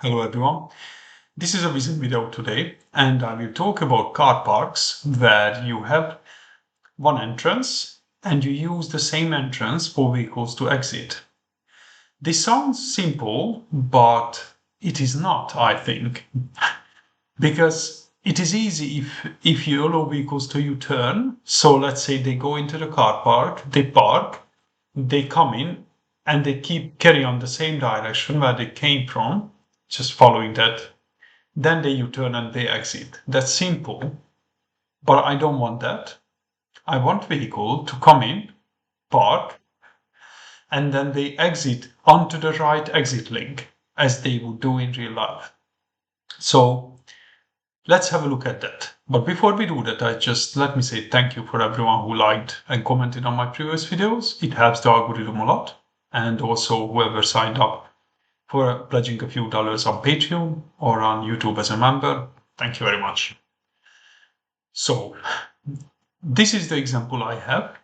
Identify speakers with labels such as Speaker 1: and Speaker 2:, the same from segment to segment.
Speaker 1: Hello everyone. This is a Vissim video today, and I will talk about car parks where you have one entrance and you use the same entrance for vehicles to exit. This sounds simple, but it is not, I think, because it is easy if you allow vehicles to U-turn. So let's say they go into the car park, they park, they come in, and they carry on the same direction where they came from, just following that. Then they U-turn and they exit. That's simple, but I don't want that. I want vehicle to come in, park, and then they exit onto the right exit link as they would do in real life. So let's have a look at that. But before we do that, let me say thank you for everyone who liked and commented on my previous videos. It helps the algorithm a lot. And also whoever signed up for pledging a few dollars on Patreon or on YouTube as a member. Thank you very much. So this is the example I have.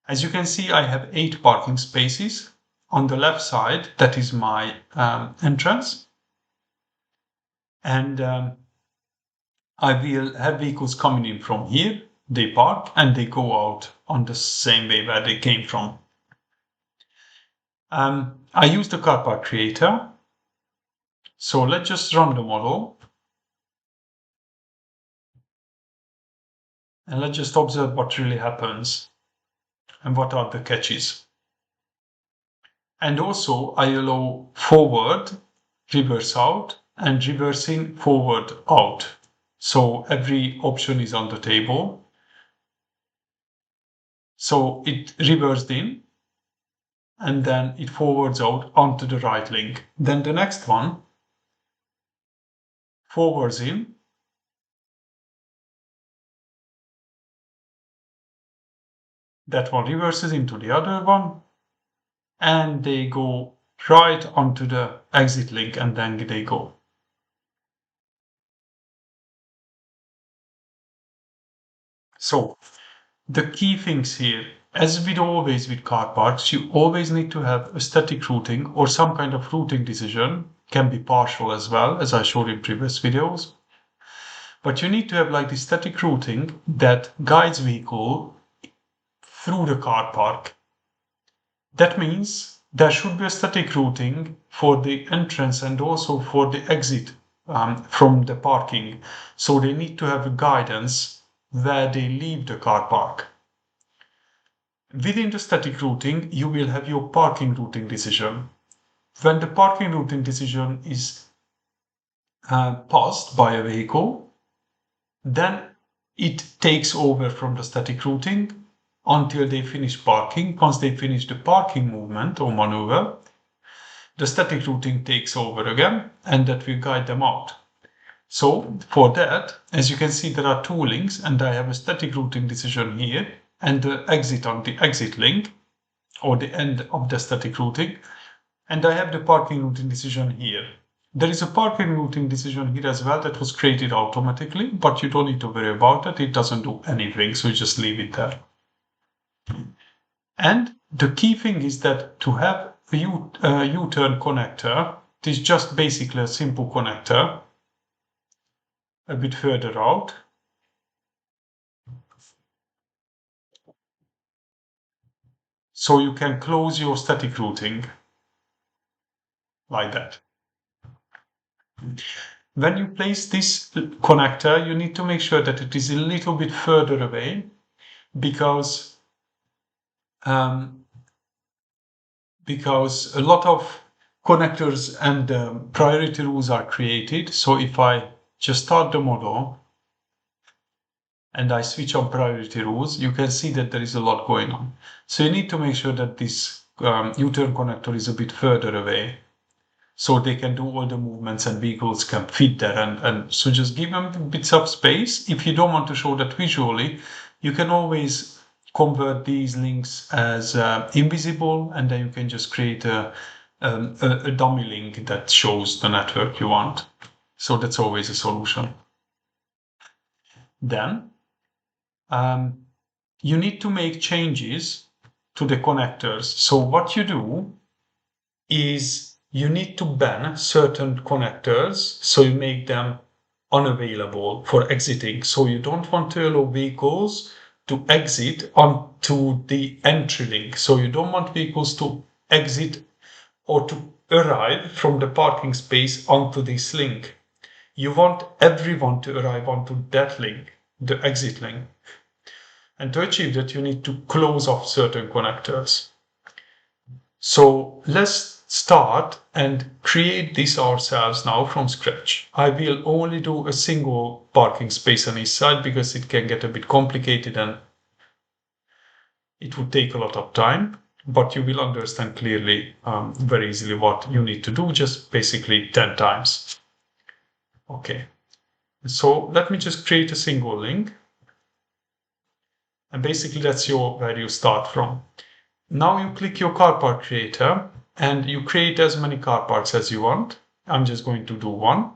Speaker 1: As you can see, I have 8 parking spaces. On the left side, that is my entrance. And I will have vehicles coming in from here. They park and they go out on the same way where they came from. I use the car park creator. So let's just run the model. And let's just observe what really happens and what are the catches. And also I allow forward, reverse out, and reversing forward out. So every option is on the table. So it reversed in, and then it forwards out onto the right link. Then the next one forwards in, that one reverses into the other one, and they go right onto the exit link, and then they go. So the key things here, as with always with car parks, you always need to have a static routing or some kind of routing decision, can be partial as well, as I showed in previous videos. But you need to have like the static routing that guides vehicle through the car park. That means there should be a static routing for the entrance and also for the exit from the parking. So they need to have a guidance where they leave the car park. Within the static routing, you will have your parking routing decision. When the parking routing decision is passed by a vehicle, then it takes over from the static routing until they finish parking. Once they finish the parking movement or maneuver, the static routing takes over again, and that will guide them out. So for that, as you can see, there are 2 links, and I have a static routing decision here and the exit on the exit link or the end of the static routing, and I have the parking routing decision here. There is a parking routing decision here as well that was created automatically, but you don't need to worry about that. It doesn't do anything, so you just leave it there. And the key thing is that to have a U-turn connector, it is just basically a simple connector a bit further out. So you can close your static routing like that. When you place this connector, you need to make sure that it is a little bit further away because a lot of connectors and priority rules are created. So if I just start the model and I switch on priority rules, you can see that there is a lot going on. So you need to make sure that this U-turn connector is a bit further away so they can do all the movements and vehicles can fit there. And so just give them bits of space. If you don't want to show that visually, you can always convert these links as invisible, and then you can just create a dummy link that shows the network you want. So that's always a solution. Then you need to make changes to the connectors. So what you do is you need to ban certain connectors, so you make them unavailable for exiting. So you don't want to allow vehicles to exit onto the entry link. So you don't want vehicles to exit or to arrive from the parking space onto this link. You want everyone to arrive onto that link, the exit link. And to achieve that, you need to close off certain connectors. So let's start and create this ourselves now from scratch. I will only do a single parking space on each side because it can get a bit complicated and it would take a lot of time, but you will understand clearly very easily what you need to do, just basically 10 times. Okay, so let me just create a single link. And basically that's where you start from. Now you click your car park creator and you create as many car parks as you want. I'm just going to do one.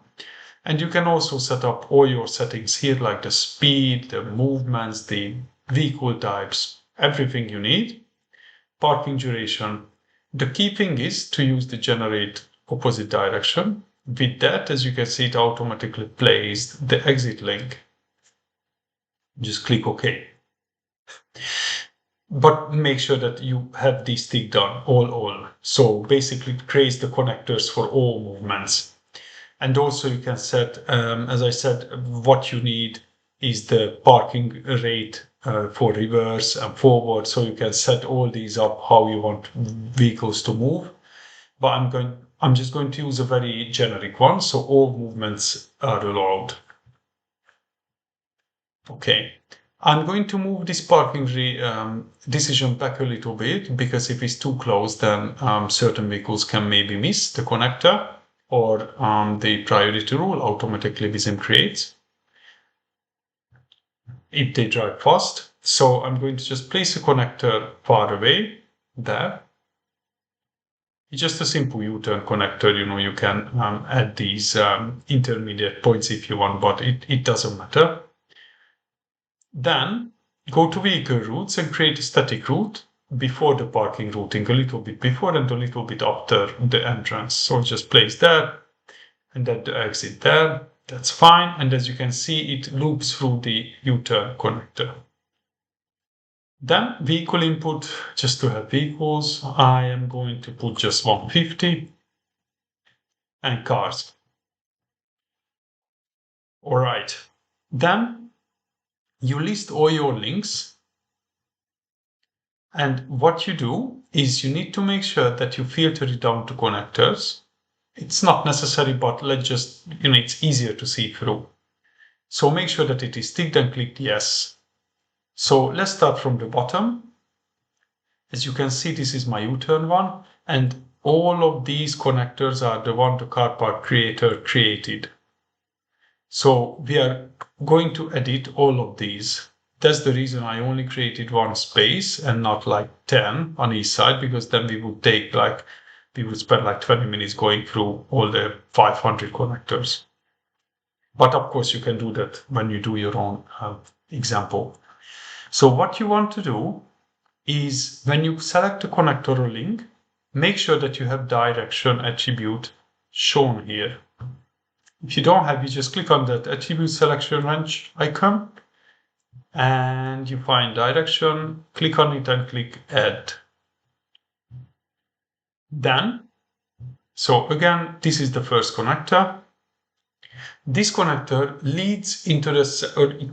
Speaker 1: And you can also set up all your settings here, like the speed, the movements, the vehicle types, everything you need. Parking duration. The key thing is to use the generate opposite direction. With that, as you can see, it automatically plays the exit link. Just click OK. But make sure that you have this tick done, all. So basically it creates the connectors for all movements. And also you can set, as I said, what you need is the parking rate for reverse and forward. So you can set all these up how you want vehicles to move. But I'm just going to use a very generic one. So all movements are allowed. Okay. I'm going to move this parking decision back a little bit because if it's too close, then certain vehicles can maybe miss the connector or the priority rule automatically Vissim creates if they drive fast. So I'm going to just place a connector far away there. It's just a simple U-turn connector. You can add these intermediate points if you want, but it doesn't matter. Then go to vehicle routes and create a static route before the parking routing, a little bit before and a little bit after the entrance. So just place there and then the exit there. That's fine. And as you can see, it loops through the U-turn connector. Then vehicle input, just to have vehicles, I am going to put just 150 and cars. All right. Then you list all your links. And what you do is you need to make sure that you filter it down to connectors. It's not necessary, but let's just, it's easier to see through. So make sure that it is ticked and click yes. So let's start from the bottom. As you can see, this is my U-turn one, and all of these connectors are the one the car park creator created. So we are going to edit all of these. That's the reason I only created one space and not like 10 on each side, because then we would spend like 20 minutes going through all the 500 connectors. But of course you can do that when you do your own example. So what you want to do is when you select a connector or link, make sure that you have direction attribute shown here. If you don't have, you just click on that attribute selection wrench icon and you find direction, click on it and click add. Then, so again, this is the first connector. This connector leads into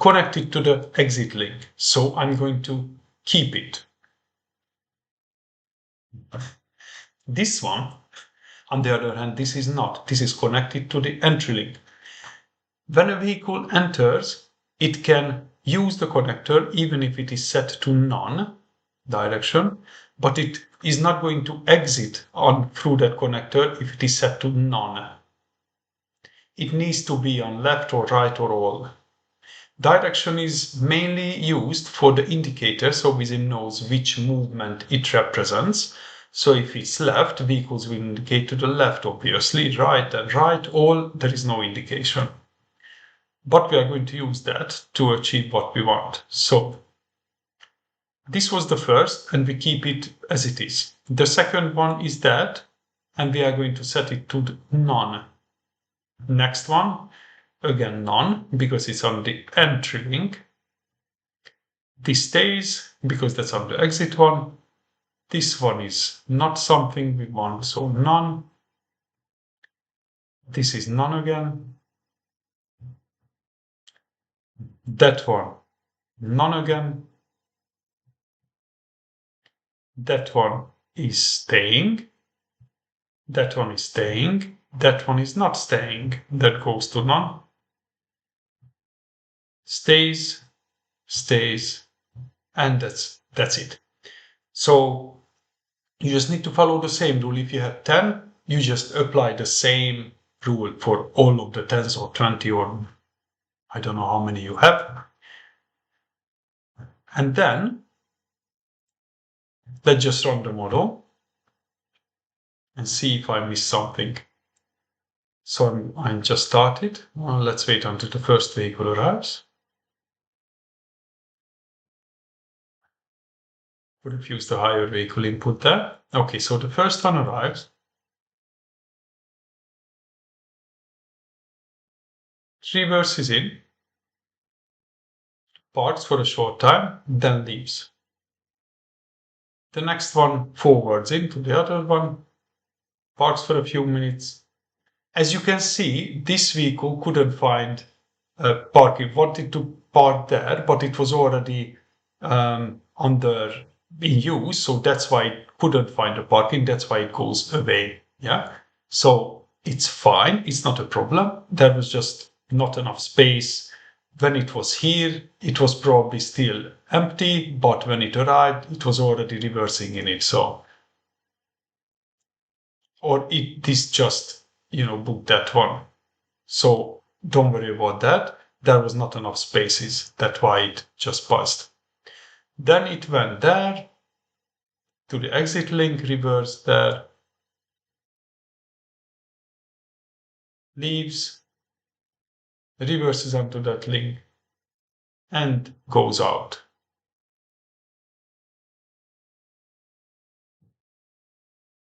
Speaker 1: connected to the exit link. So I'm going to keep it. This one, on the other hand, this is not. This is connected to the entry link. When a vehicle enters, it can use the connector even if it is set to none direction, but it is not going to exit through that connector if it is set to none. It needs to be on left or right or all. Direction is mainly used for the indicator, so Vissim knows which movement it represents. So if it's left, vehicles will indicate to the left, obviously, right and right, all, there is no indication. But we are going to use that to achieve what we want. So this was the first, and we keep it as it is. The second one is that, and we are going to set it to none. Next one, again none, because it's on the entry link. This stays because that's on the exit one. This one is not something we want, so none. This is none again. That one, none again. That one is staying. That one is staying. That one is not staying. That goes to none. Stays, stays, and that's it. So you just need to follow the same rule. If you have 10, you just apply the same rule for all of the 10s or 20 or I don't know how many you have. And then let's just run the model and see if I missed something. So I'm just started. Well, let's wait until the first vehicle arrives. Would have used the higher vehicle input there. Okay, so the first one arrives. Reverses in, parks for a short time, then leaves. The next one forwards into the other one, parks for a few minutes. As you can see, this vehicle couldn't find parking. It wanted to park there, but it was already under in use, so that's why it couldn't find the parking. That's why it goes away. Yeah, so it's fine. It's not a problem. There was just not enough space. When it was here, it was probably still empty, but when it arrived, it was already reversing in it. So, or this just booked that one. So don't worry about that. There was not enough spaces. That's why it just paused. Then it went there to the exit link, reverse there, leaves, reverses onto that link, and goes out.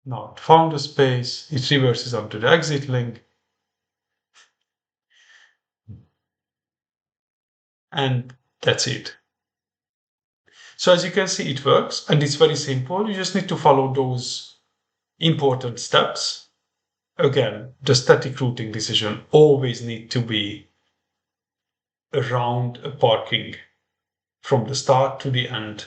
Speaker 1: Now it found a space, it reverses onto the exit link, and that's it. So as you can see, it works, and it's very simple. You just need to follow those important steps. Again, the static routing decision always need to be around a parking from the start to the end.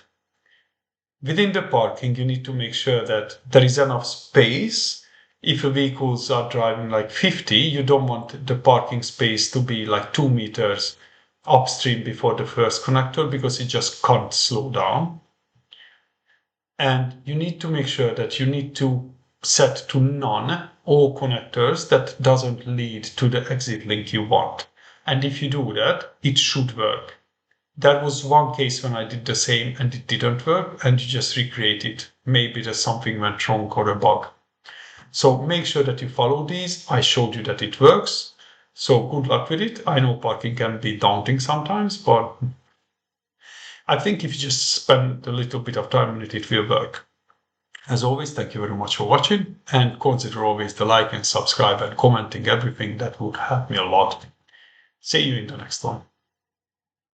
Speaker 1: Within the parking, you need to make sure that there is enough space. If your vehicles are driving like 50, you don't want the parking space to be like 2 meters upstream before the first connector because it just can't slow down. And you need to make sure that you need to set to none all connectors that doesn't lead to the exit link you want. And if you do that, it should work. There was one case when I did the same and it didn't work, and you just recreate it. Maybe there's something went wrong or a bug. So make sure that you follow these. I showed you that it works. So good luck with it. I know parking can be daunting sometimes, but I think if you just spend a little bit of time on it, it will work. As always, thank you very much for watching, and consider always the like and subscribe and commenting everything. That would help me a lot. See you in the next one.